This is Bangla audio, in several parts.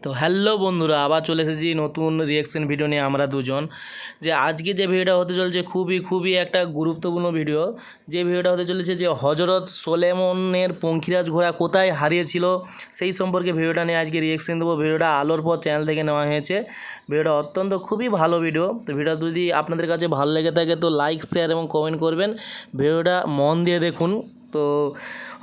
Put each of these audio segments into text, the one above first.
তো হ্যালো বন্ধুরা, আবার চলে এসেছি নতুন রিয়াকশন ভিডিও নিয়ে আমরা দুজন। যে আজকে যে ভিডিওটা হতে চলেছে খুবই একটা গুরুত্বপূর্ণ ভিডিও। যে ভিডিওটা হতে চলেছে যে হজরত সোলেমনের পঙ্খিরাজ ঘোড়া কোথায় হারিয়েছিল সেই সম্পর্কে ভিডিওটা নিয়ে আজকে রিয়াকশন দেবো। ভিডিওটা আলোর পর চ্যানেল থেকে নেওয়া হয়েছে। ভিডিওটা অত্যন্ত খুবই ভালো ভিডিও। তো ভিডিওটা যদি আপনাদের কাছে ভালো লেগে থাকে তো লাইক, শেয়ার এবং কমেন্ট করবেন। ভিডিওটা মন দিয়ে দেখুন। তো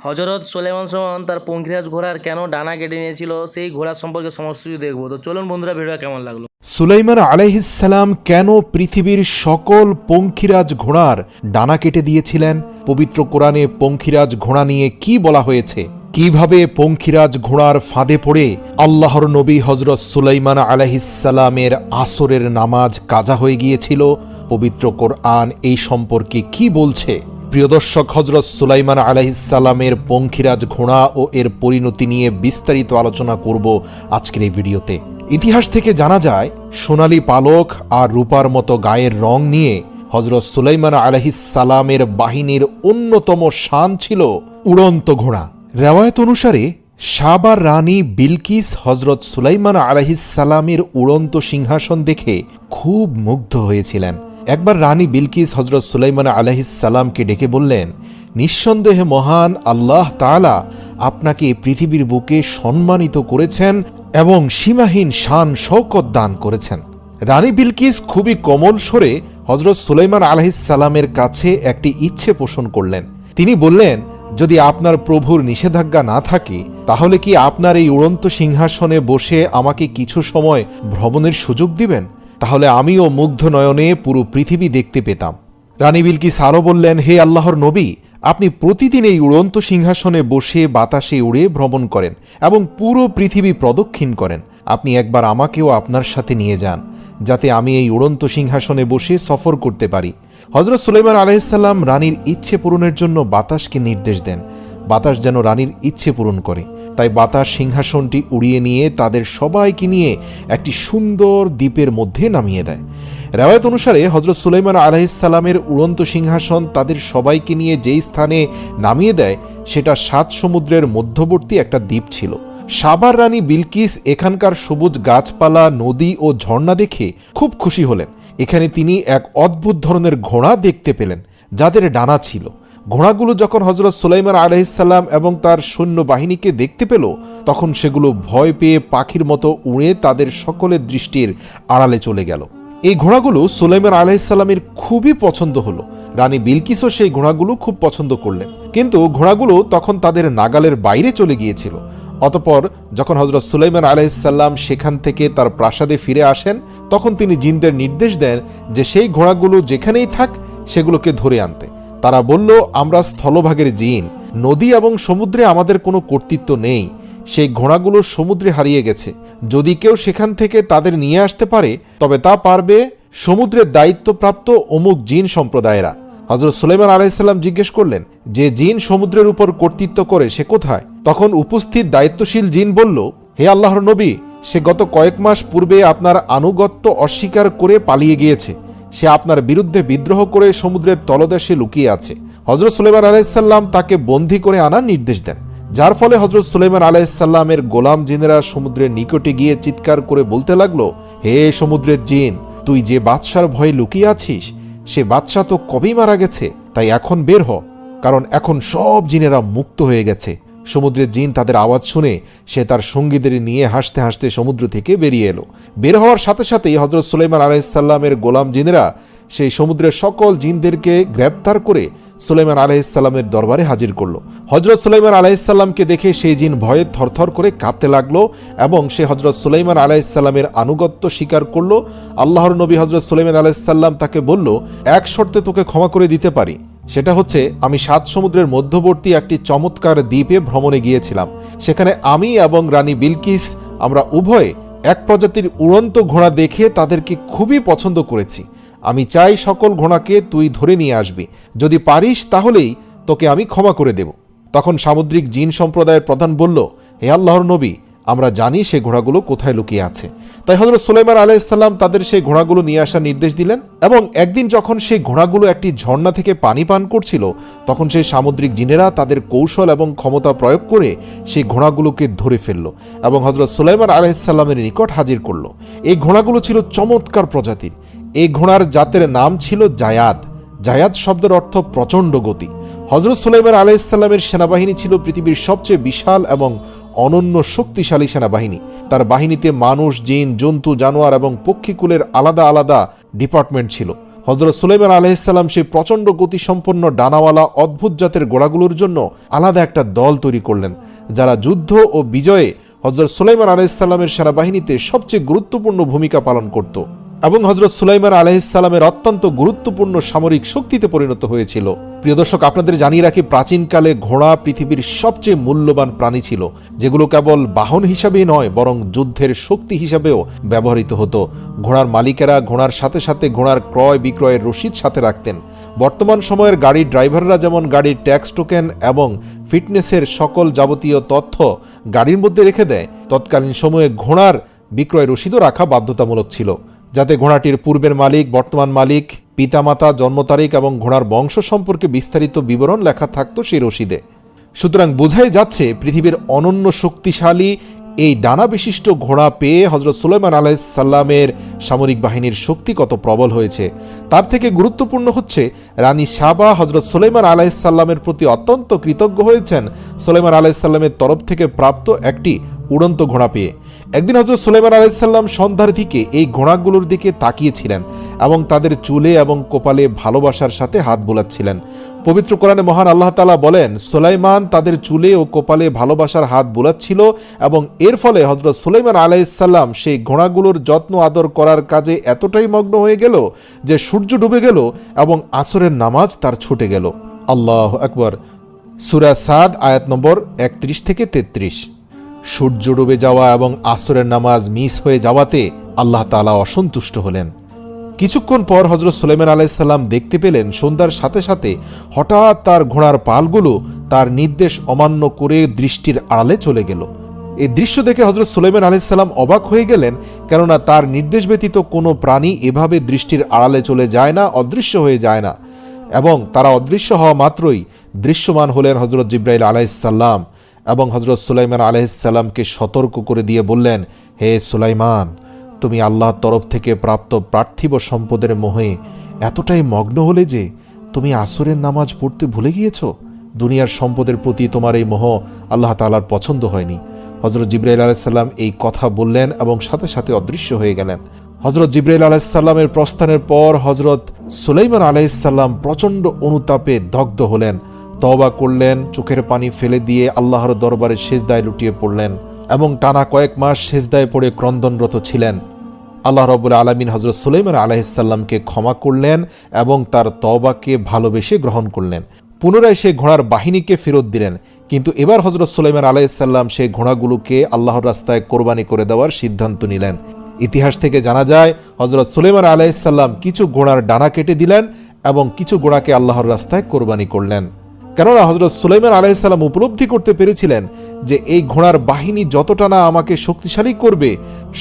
হজরত সোলেমান তার পঙ্খিরাজ ঘোড়ার কেন ডানা কেটে নিয়েছিল সেই ঘোড়ার সম্পর্কে সমস্ত কিছু দেখবো। তো চলুন বন্ধুরা, ভিডিওটা কেমন লাগলো। সুলাইমান আলাইহিসসালাম কেন পৃথিবীর সকল পঙ্খিরাজ ঘোড়ার ডানা কেটে দিয়েছিলেন? পবিত্র কোরআনে পঙ্খিরাজ ঘোড়া নিয়ে কি বলা হয়েছে? কিভাবে পঙ্খিরাজ ঘোড়ার ফাঁদে পড়ে আল্লাহর নবী হজরত সুলাইমান আলাইহিসসালামের আসরের নামাজ কাজা হয়ে গিয়েছিল? পবিত্র কোরআন এই সম্পর্কে কি বলছে? প্রিয় দর্শক, হজরত সুলাইমান আলাইহিসসালামের পঙ্খিরাজ ঘোড়া ও এর পরিণতি নিয়ে বিস্তারিত আলোচনা করব আজকের এই ভিডিওতে। ইতিহাস থেকে জানা যায়, সোনালী পালক আর রূপার মতো গায়ের রং নিয়ে হজরত সুলাইমান আলাইহিসসালামের বাহিনীর অন্যতম শান ছিল উড়ন্ত ঘোড়া। রেওয়ায়েত অনুসারে সাবার রানী বিলকিস হজরত সুলাইমান আলাইহিসসালামের উড়ন্ত সিংহাসন দেখে খুব মুগ্ধ হয়েছিলেন। একবার রানী বিলকিস হজরত সুলাইমান আলাইহিসসালামকে ডেকে বললেন, নিঃসন্দেহে মহান আল্লাহ তাআলা আপনাকে পৃথিবীর বুকে সম্মানিত করেছেন এবং সীমাহীন শান শৌকত দান করেছেন। রানী বিলকিস খুবই কোমল স্বরে হজরত সুলাইমান আলাইহিসসালামের কাছে একটি ইচ্ছে পোষণ করলেন। তিনি বললেন, যদি আপনার প্রভুর নিষেধাজ্ঞা না থাকে তাহলে কি আপনার এই উড়ন্ত সিংহাসনে বসে আমাকে কিছু সময় ভ্রমণের সুযোগ দিবেন? তাহলে আমিও মুগ্ধ নয়নে পুরো পৃথিবী দেখতে পেতাম। রানী বিলকিস আরও বললেন, হে আল্লাহর নবী, আপনি প্রতিদিন এই উড়ন্ত সিংহাসনে বসে বাতাসে উড়ে ভ্রমণ করেন এবং পুরো পৃথিবী প্রদক্ষিণ করেন। আপনি একবার আমাকেও আপনার সাথে নিয়ে যান, যাতে আমি এই উড়ন্ত সিংহাসনে বসে সফর করতে পারি। হজরত সুলাইমান আলাইহিসসালাম রানীর ইচ্ছে পূরণের জন্য বাতাসকে নির্দেশ দেন, বাতাস যেন রানীর ইচ্ছে পূরণ করে। তাই বাতাস সিংহাসনটি উড়িয়ে নিয়ে তাদের সবাইকে নিয়ে একটি সুন্দর দ্বীপের মধ্যে নামিয়ে দেয়। রেওয়ায়েত অনুসারে হজরত সুলাইমান আলাইহিসসালামের উড়ন্ত সিংহাসন তাদের সবাইকে নিয়ে যেই স্থানে নামিয়ে দেয় সেটা 7 সমুদ্রের মধ্যবর্তী একটা দ্বীপ ছিল। সাবার রানী বিলকিস এখানকার সবুজ গাছপালা, নদী ও ঝর্ণা দেখে খুব খুশি হলেন। এখানে তিনি এক অদ্ভুত ধরনের ঘোড়া দেখতে পেলেন, যাদের ডানা ছিল। ঘোড়াগুলো যখন হজরত সুলাইমান আলাইহিসসালাম এবং তার সৈন্যবাহিনীকে দেখতে পেল, তখন সেগুলো ভয় পেয়ে পাখির মতো উড়ে তাদের সকলের দৃষ্টির আড়ালে চলে গেল। এই ঘোড়াগুলো সুলাইমান আলাইহিসসালামের খুবই পছন্দ হলো। রানী বিলকিসও সেই ঘোড়াগুলো খুব পছন্দ করলেন, কিন্তু ঘোড়াগুলো তখন তাদের নাগালের বাইরে চলে গিয়েছিল। অতঃপর যখন হজরত সুলাইমান আলাইহিসসালাম সেখান থেকে তার প্রাসাদে ফিরে আসেন, তখন তিনি জিনদের নির্দেশ দেন যে সেই ঘোড়াগুলো যেখানেই থাক সেগুলোকে ধরে আনতে। তারা বলল, আমরা স্থলভাগের জিন, নদী এবং সমুদ্রে আমাদের কোনো কর্তৃত্ব নেই। সেই ঘোড়াগুলো সমুদ্রে হারিয়ে গেছে। যদি কেউ সেখান থেকে তাদের নিয়ে আসতে পারে তবে তা পারবে সমুদ্রের দায়িত্বপ্রাপ্ত অমুক জিন সম্প্রদায়েরা। হজরত সুলাইমান আলাইহিসসালাম জিজ্ঞেস করলেন, যে জিন সমুদ্রের উপর কর্তৃত্ব করে সে কোথায়? তখন উপস্থিত দায়িত্বশীল জিন বলল, হে আল্লাহর নবী, সে গত কয়েক মাস পূর্বে আপনার আনুগত্য অস্বীকার করে পালিয়ে গিয়েছে। সে আপনার বিরুদ্ধে বিদ্রোহ করে সমুদ্রের তলদেশে লুকিয়ে আছে। হজরত সুলাইমান আলাইহিসসালাম তাকে বন্দী করে আনার নির্দেশ দেন, যার ফলে হজরত সুলাইমান আলাইহিসসালামের গোলাম জিনেরা সমুদ্রের নিকটে গিয়ে চিৎকার করে বলতে লাগলো, হে সমুদ্রের জিন, তুই যে বাদশার ভয়ে লুকিয়ে আছিস সে বাদশা তো কবেই মারা গেছে, তাই এখন বের হ, কারণ এখন সব জিনেরা মুক্ত হয়ে গেছে। সমুদ্রের জিন তাদের আওয়াজ শুনে সে তার সঙ্গীদের নিয়ে হাসতে হাসতে সমুদ্র থেকে বেরিয়ে এলো। বের হওয়ার সাথে সাথেই হজরত সুলাইমান আলাইহিসসালামের গোলাম জিনেরা সেই সমুদ্রের সকল জিনদেরকে গ্রেপ্তার করে সুলাইমান আলাইহিসসালামের দরবারে হাজির করল। হজরত সুলাইমান আলাইহিসসালামকে দেখে সেই জিন ভয়ে থরথর করে কাঁপতে লাগলো এবং সে হজরত সুলাইমান আলাইহিসসালামের আনুগত্য স্বীকার করল। আল্লাহর নবী হজরত সুলাইমান আলাইহিসসালাম তাকে বলল, এক শর্তে তোকে ক্ষমা করে দিতে পারি, সেটা হচ্ছে আমি 7 সমুদ্রের মধ্যবর্তী একটি চমৎকার দ্বীপে ভ্রমণে গিয়েছিলাম। সেখানে আমি এবং রানী বিলকিস আমরা উভয়ে এক প্রজাতির উড়ন্ত ঘোড়া দেখে তাদেরকে খুবই পছন্দ করেছি। আমি চাই সকল ঘোড়াকে তুই ধরে নিয়ে আসবি, যদি পারিস তাহলেই তোকে আমি ক্ষমা করে দেব। তখন সামুদ্রিক জিন সম্প্রদায়ের প্রধান বলল, হে আল্লাহর নবী, আমরা জানি সেই ঘোড়াগুলো কোথায় লুকিয়ে আছে। তাই হযরত সুলাইমান আলাইহিসসালাম তাদের সেই ঘোড়াগুলো নিয়ে আসার নির্দেশ দিলেন, এবং একদিন যখন সেই ঘোড়াগুলো একটি ঝর্ণা থেকে পানি পান করছিল, তখন সেই সামুদ্রিক জিনেরা তাদের কৌশল এবং ক্ষমতা প্রয়োগ করে সেই ঘোড়াগুলোকে ধরে ফেলল এবং হযরত সুলাইমান আলাইহিসসালামের নিকট হাজির করল। এই ঘোড়াগুলো ছিল চমৎকার প্রজাতির। এই ঘোড়ার জাতের নাম ছিল জায়াদ। জায়াদ শব্দের অর্থ প্রচণ্ড গতি। হযরত সুলাইমান আলাইহিসসালামের সেনাবাহিনী ছিল পৃথিবীর সবচেয়ে বিশাল এবং অনন্য শক্তিশালী সেনাবাহিনী। তার বাহিনীতে মানুষ, জিন, জন্তু, জানোয়ার এবং পক্ষীকুলের আলাদা আলাদা ডিপার্টমেন্ট ছিল। হযরত সুলাইমান আলাইহিসসালাম সেই প্রচণ্ড গতিসম্পন্ন ডানাওয়ালা অদ্ভুত জাতের ঘোড়াগুলোর জন্য আলাদা একটা দল তৈরি করলেন, যারা যুদ্ধ ও বিজয়ে হযরত সুলাইমান আলাইহিসসালামের সেনাবাহিনীতে সবচেয়ে গুরুত্বপূর্ণ ভূমিকা পালন করত এবং হযরত সুলাইমান আলাইহিসসালামের অত্যন্ত গুরুত্বপূর্ণ সামরিক শক্তিতে পরিণত হয়েছিল। প্রিয় দর্শক, আপনাদের জানিয়ে রাখি, প্রাচীনকালে ঘোড়া পৃথিবীর সবচেয়ে মূল্যবান প্রাণী ছিল, যেগুলো কেবল বাহন হিসাবেই নয় বরং যুদ্ধের শক্তি হিসাবেও ব্যবহৃত হতো। ঘোড়ার মালিকেরা ঘোড়ার সাথে সাথে ঘোড়ার ক্রয় বিক্রয়ের রসিদ সাথে রাখতেন। বর্তমান সময়ের গাড়ির ড্রাইভাররা যেমন গাড়ির ট্যাক্স টোকেন এবং ফিটনেসের সকল যাবতীয় তথ্য গাড়ির মধ্যে রেখে দেয়, তৎকালীন সময়ে ঘোড়ার বিক্রয় রসিদও রাখা বাধ্যতামূলক ছিল, যাতে ঘোড়াটির পূর্বের মালিক, বর্তমান মালিক, পিতামাতা, জন্ম তারিখ এবং ঘোড়ার বংশ সম্পর্কে বিস্তারিত বিবরণ লেখা থাকতো সেই রসিদে। সুতরাং বোঝাই যাচ্ছে পৃথিবীর অনন্য শক্তিশালী এই ডানা বিশিষ্ট ঘোড়া পেয়ে হযরত সুলাইমান আলাইহিসসালামের সামরিক বাহিনীর শক্তি কত প্রবল হয়েছে। তার থেকে গুরুত্বপূর্ণ হচ্ছে রানী সাবা হযরত সুলাইমান আলাইহিসসালামের প্রতি অত্যন্ত কৃতজ্ঞ হয়েছেন সুলাইমান আলাইহিসসালামের তরফ থেকে প্রাপ্ত একটি উড়ন্ত ঘোড়া পেয়ে। একদিন হযরত সুলাইমান আলাইহিসসালাম সন্ধ্যার দিকে এই ঘোড়াগুলোর দিকে তাকিয়েছিলেন এবং তাদের চুলে এবং কপালে ভালোবাসার সাথে হাত বোলাচ্ছিলেন। পবিত্র কোরআনে মহান আল্লাহ তাআলা বলেন, সুলাইমান তাদের চুলে ও কপালে ভালোবাসার হাত বোলাচ্ছিল এবং এর ফলে হযরত সুলাইমান আলাইহিসসালাম সেই ঘোড়াগুলোর যত্ন আদর করার কাজে এতটাই মগ্ন হয়ে গেল যে সূর্য ডুবে গেল এবং আসরের নামাজ তার ছুটে গেল। আল্লাহু আকবার। সূরা সাদ আয়াত নম্বর 31 থেকে 33। সূর্য ডুবে যাওয়া এবং আসরের নামাজ মিস হয়ে যাওয়াতে আল্লাহ তাআলা অসন্তুষ্ট হলেন। কিছুক্ষণ পর হযরত সুলাইমান আলাইহিসসালাম দেখতে পেলেন সন্ধ্যার সাথে সাথে হঠাৎ তার ঘোড়ার পালগুলো তার নির্দেশ অমান্য করে দৃষ্টির আড়ালে চলে গেল। এই দৃশ্য দেখে হযরত সুলাইমান আলাইহিসসালাম অবাক হয়ে গেলেন, কেননা তার নির্দেশ ব্যতীত কোনো প্রাণী এভাবে দৃষ্টির আড়ালে চলে যায় না, অদৃশ্য হয়ে যায় না। এবং তারা অদৃশ্য হওয়া মাত্রই দৃশ্যমান হলেন হযরত জিবরাইল আলাইহিসসালাম এবং হযরত সুলাইমান আলাইহিসসালামকে সতর্ক করে দিয়ে বললেন, হে সুলাইমান, তুমি আল্লাহর তরফ থেকে প্রাপ্ত পার্থিব সম্পদের মোহে এতটাই মগ্ন হলে যে তুমি আসরের নামাজ পড়তে ভুলে গিয়েছ। দুনিয়ার সম্পদের প্রতি তোমার এই মোহ আল্লাহ তাআলার পছন্দ হয়নি। হযরত জিবরাইল আলাইহিসসালাম এই কথা বললেন এবং সাথে সাথে অদৃশ্য হয়ে গেলেন। হযরত জিবরাইল আলাইহিসসালামের প্রস্থানের পর হযরত সুলাইমান আলাইহিসসালাম প্রচণ্ড অনুতাপে দগ্ধ হলেন, তওবা করলেন, চোখের পানি ফেলে দিয়ে আল্লাহর দরবারে সেজদায় লুটিয়ে পড়লেন এবং টানা কয়েক মাস সেজদায় পড়ে ক্রন্দনরত ছিলেন। আল্লাহ রাব্বুল আলামিন হযরত সুলাইমান আলাইহিসসালামকে ক্ষমা করলেন এবং তার তওবাকে ভালোবেসে গ্রহণ করলেন। পুনরায় সেই ঘোড়ার বাহিনীকে ফেরত দিলেন, কিন্তু এবার হযরত সুলাইমান আলাইহিসসালাম সেই ঘোড়াগুলোকে আল্লাহর রাস্তায় কোরবানি করে দেওয়ার সিদ্ধান্ত নিলেন। ইতিহাস থেকে জানা যায় হযরত সুলাইমান আলাইহিসসালাম কিছু ঘোড়ার ডানা কেটে দিলেন এবং কিছু ঘোড়াকে আল্লাহর রাস্তায় কোরবানি করলেন। কেননা হযরত সুলাইমান আলাইহিসসালাম উপলব্ধি করতে পেরেছিলেন যে এই ঘোড়ার বাহিনী যতটা না আমাকে শক্তিশালী করবে,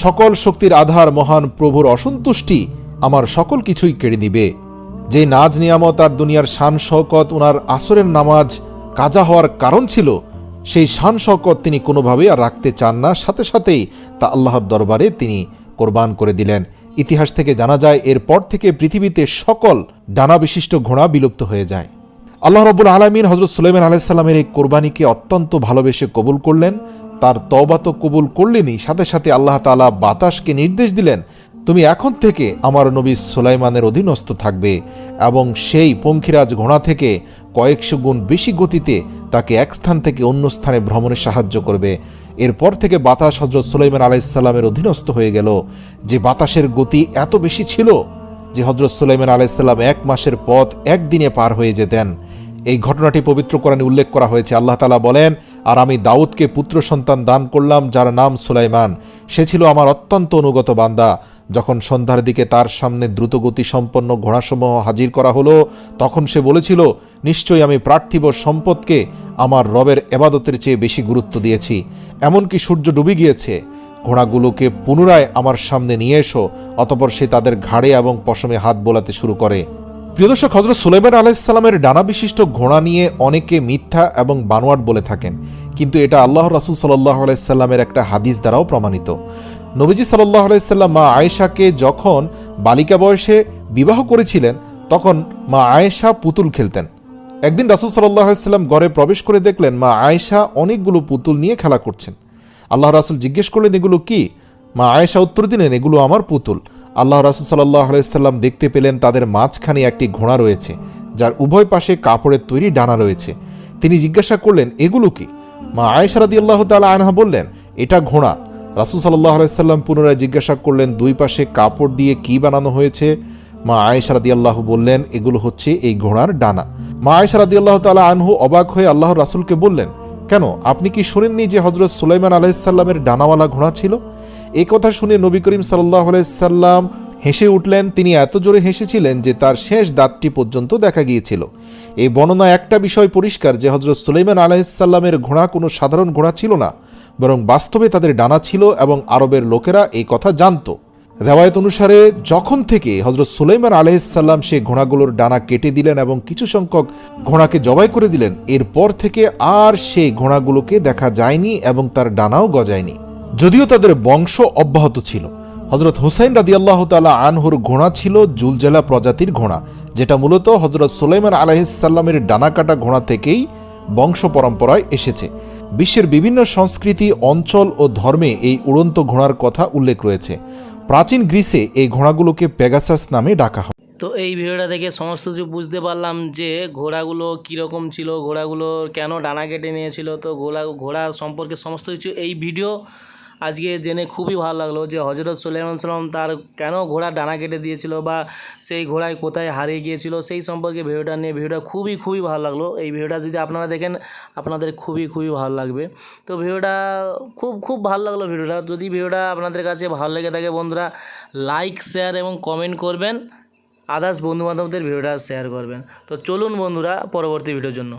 সকল শক্তির আধার মহান প্রভুর অসন্তুষ্টি আমার সকল কিছুই কেড়ে নিবে। যে নাজ নিয়ামত আর দুনিয়ার শান শওকত ওনার আসরের নামাজ কাজা হওয়ার কারণ ছিল, সেই শান শওকত তিনি কোনোভাবেই আর রাখতে চান না, সাথে সাথেই তা আল্লাহর দরবারে তিনি কোরবান করে দিলেন। ইতিহাস থেকে জানা যায় এরপর থেকে পৃথিবীতে সকল ডানা বিশিষ্ট ঘোড়া বিলুপ্ত হয়ে যায়। আল্লাহ রাব্বুল আলামিন হযরত সুলাইমান আলাইহিসসালামের এই কোরবানিকে অত্যন্ত ভালোবেসে কবুল করলেন। তার তওবা তো কবুল করলেনই, সাথে সাথে আল্লাহ তাআলা বাতাসকে নির্দেশ দিলেন, তুমি এখন থেকে আমার নবী সুলাইমানের অধীনস্থ থাকবে এবং সেই পঙ্খিরাজ ঘোড়া থেকে কয়েকশো গুণ বেশি গতিতে তাকে এক স্থান থেকে অন্য স্থানে ভ্রমণে সাহায্য করবে। এরপর থেকে বাতাস হযরত সুলাইমান আলাইহিসসালামের অধীনস্থ হয়ে গেল। যে বাতাসের গতি এত বেশি ছিল যে হযরত সুলাইমান আলাইহিসসালাম 1 মাসের পথ একদিনে পার হয়ে যেতেন। এই ঘটনাটি পবিত্র কোরআনে উল্লেখ করা হয়েছে। আল্লাহ তাআলা বলেন, আর আমি দাউদকে পুত্র সন্তান দান করলাম যার নাম সুলাইমান। সে ছিল আমার অত্যন্ত অনুগত বান্দা। যখন সন্ধ্যার দিকে তার সামনে দ্রুতগতি সম্পন্ন ঘোড়াসমূহ হাজির করা হলো, তখন সে বলেছিল, নিশ্চয়ই আমি পার্থিব সম্পদকে আমার রবের ইবাদতের চেয়ে বেশি গুরুত্ব দিয়েছি এমনকি সূর্য ডুবে গিয়েছে, ঘোড়াগুলোকে পুনরায় আমার সামনে নিয়ে এসো। অতঃপর সে তাদের ঘাড়ে এবং পশমে হাত বোলাতে শুরু করে। প্রিয় দর্শক, হযরত সুলাইমান আলাইহিসসালামের ডানা বিশিষ্ট ঘোড়া নিয়ে অনেকে মিথ্যা এবং বানোয়াট বলে থাকেন, কিন্তু এটা আল্লাহর রাসূল সাল্লাল্লাহু আলাইহি সাল্লামের একটা হাদিস দ্বারাও প্রমাণিত। নবীজি সাল্লাল্লাহু আলাইহি সাল্লাম মা আয়েশাকে যখন বালিকা বয়সে বিবাহ করেছিলেন, তখন মা আয়েশা পুতুল খেলতেন। একদিন রাসূল সাল্লাল্লাহু আলাইহি সাল্লাম ঘরে প্রবেশ করে দেখলেন মা আয়েশা অনেকগুলো পুতুল নিয়ে খেলা করছেন। আল্লাহ রাসূল জিজ্ঞেস করলেন, এগুলো কি? মা আয়েশা উত্তর দিলেন, এগুলো আমার পুতুল। আল্লাহ রাসূল সাল্লাল্লাহু আলাইহি সাল্লাম দেখতে পেলেন তাদের মাঝখানে একটি ঘোড়া রয়েছে, যার উভয় পাশে কাপড়ের তৈরি ডানা রয়েছে। তিনি জিজ্ঞাসা করলেন, এগুলো কি? মা আয়েশা রাদিয়াল্লাহু তাআলা আনহা বললেন, এটা ঘোড়া। রাসূল সাল্লাল্লাহু আলাইহি সাল্লাম পুনরায় জিজ্ঞাসা করলেন, দুই পাশে কাপড় দিয়ে কি বানানো হয়েছে? মা আয়েশা রাদিয়াল্লাহু বললেন, এগুলো হচ্ছে এই ঘোড়ার ডানা। মা আয়েশা রাদিয়াল্লাহু তাআলা আনহু অবাক হয়ে আল্লাহর রাসূলকে বললেন, কেন, আপনি কি শোনেননি যে হযরত সুলাইমান আলাইহিস সালামের ডানাওয়ালা ঘোড়া ছিল? এই কথা শুনে নবী করিম সাল্লাল্লাহু আলাইহি সাল্লাম হেসে উঠলেন। তিনি এত জোরে হেসেছিলেন যে তার শেষ দাঁতটি পর্যন্ত দেখা গিয়েছিল। এই বর্ণনায় একটা বিষয় পরিষ্কার যে হযরত সুলাইমান আলাইহিস সালামের ঘোড়া কোনো সাধারণ ঘোড়া ছিল না, বরং বাস্তবে তাদের ডানা ছিল এবং আরবের লোকেরা এই কথা জানত। রেওয়ায়েত অনুসারে যখন থেকে হযরত সুলাইমান আলাইহিস সালাম সে ঘোড়াগুলোর ডানা কেটে দিলেন এবং কিছু সংখ্যক ঘোড়াকে জবাই করে দিলেন, এরপর থেকে আর সেই ঘোড়াগুলোকে দেখা যায়নি এবং তার ডানাও গজায়নি, যদিও তাদের বংশ অব্যাহত ছিল। হযরত হুসাইন রাদিয়াল্লাহু তাআলা আনহুর ঘোড়া ছিল জুলজালা প্রজাতির ঘোড়া, যেটা মূলত হযরত সুলাইমান আলাইহিস সালামের ডানা কাটা ঘোড়া থেকেই বংশ পরম্পরায় এসেছে। বিশ্বের বিভিন্ন সংস্কৃতি, অঞ্চল ও ধর্মে এই উড়ন্ত ঘোড়ার কথা উল্লেখ রয়েছে। প্রাচীন গ্রিসে এই ঘোড়াগুলোকে পেগাসাস নামে ডাকা হয়। তো এই ভিডিওটা দেখে সমস্ত কিছু বুঝতে পারলাম যে ঘোড়াগুলো কীরকম ছিল, ঘোড়াগুলো কেন ডানা কেটে নিয়েছিল। তো ঘোড়া সম্পর্কে সমস্ত কিছু এই ভিডিও আজকে জেনে খুবই ভালো লাগলো যে হযরত সুলাইমান সাল্লাম তার কেন ঘোড়া ডানা কেটে দিয়েছিল বা সেই ঘোড়ায় কোথায় হারিয়ে গিয়েছিল সেই সম্পর্কে ভিডিওটা খুবই ভালো লাগলো। এই ভিডিওটা যদি আপনারা দেখেন আপনাদের খুবই ভালো লাগবে। তো ভিডিওটা খুব ভালো লাগলো ভিডিওটা। যদি ভিডিওটা আপনাদের কাছে ভালো লেগে থাকে বন্ধুরা, লাইক, শেয়ার এবং কমেন্ট করবেন। আদার্স বন্ধুবান্ধবদের ভিডিওটা শেয়ার করবেন। তো চলুন বন্ধুরা পরবর্তী ভিডিওর জন্য।